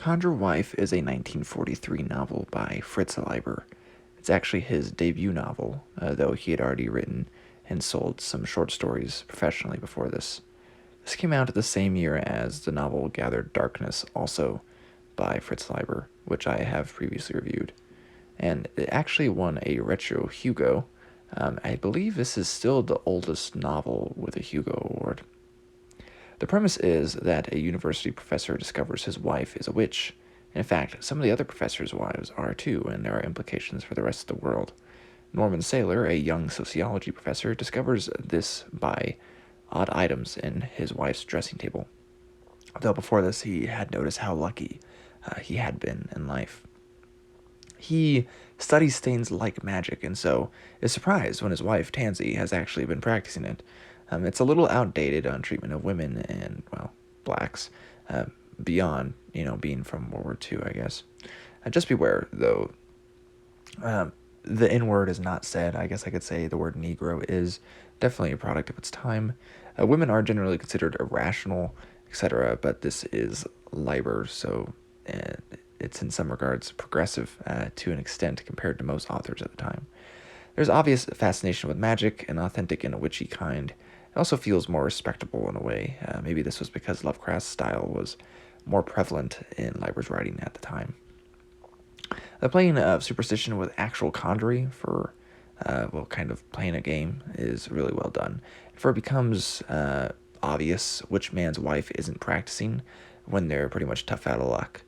Conjure Wife is a 1943 novel by Fritz Leiber. It's actually his debut novel, though he had already written and sold some short stories professionally before this. This came out the same year as the novel Gathered Darkness, also by Fritz Leiber, which I have previously reviewed. And it actually won a retro Hugo. I believe this is still the oldest novel with a Hugo Award. The premise is that a university professor discovers his wife is a witch. In fact, some of the other professors' wives are too, and there are implications for the rest of the world. Norman Saylor, a young sociology professor, discovers this by odd items in his wife's dressing table, though before this he had noticed how lucky he had been in life. He studies things like magic, and so is surprised when his wife, Tansy, has actually been practicing it. It's a little outdated on treatment of women and, well, blacks, uh, beyond, being from World War II, I guess. Just beware, though, the N word is not said. I guess I could say the word Negro is definitely a product of its time. Women are generally considered irrational, etc., but this is Leiber, so uh, it's in some regards progressive to an extent compared to most authors at the time. There's obvious fascination with magic, and authentic in a witchy kind. It also feels more respectable in a way. Maybe this was because Lovecraft's style was more prevalent in Leiber's writing at the time. The playing of superstition with actual conjuring for, kind of playing a game is really well done. For it becomes obvious which man's wife isn't practicing when they're pretty much tough out of luck.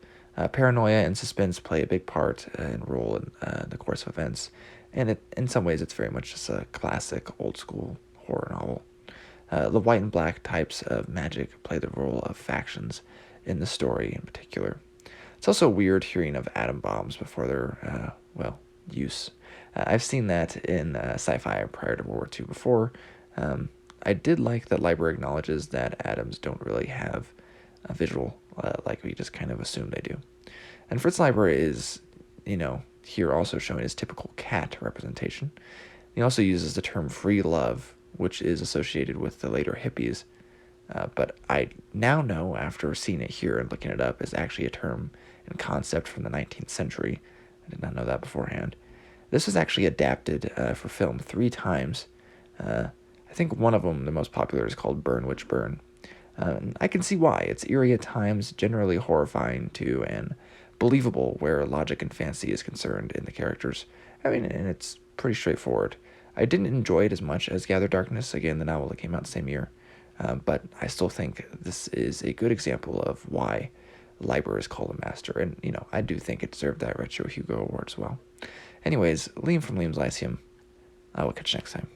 Paranoia and suspense play a big part and role in the course of events, and in some ways it's very much just a classic old school horror novel. The white and black types of magic play the role of factions in the story in particular. It's also weird hearing of atom bombs before their, use. I've seen that in sci-fi prior to World War II before. I did like that Leiber acknowledges that atoms don't really have a visual like we just kind of assume they do. And Fritz Leiber is, here also showing his typical cat representation. He also uses the term free love, which is associated with the later hippies. But I now know, after seeing it here and looking it up, is actually a term and concept from the 19th century. I did not know that beforehand. This was actually adapted for film 3 times. I think one of them, the most popular, is called Burn Witch Burn. I can see why. It's eerie at times, generally horrifying too, and believable where logic and fancy is concerned in the characters. And it's pretty straightforward. I didn't enjoy it as much as Gather Darkness, again, the novel that came out the same year. But I still think this is a good example of why Leiber is called a master. And, I do think it deserved that Retro Hugo Award as well. Anyways, Liam from Liam's Lyceum. I will catch you next time.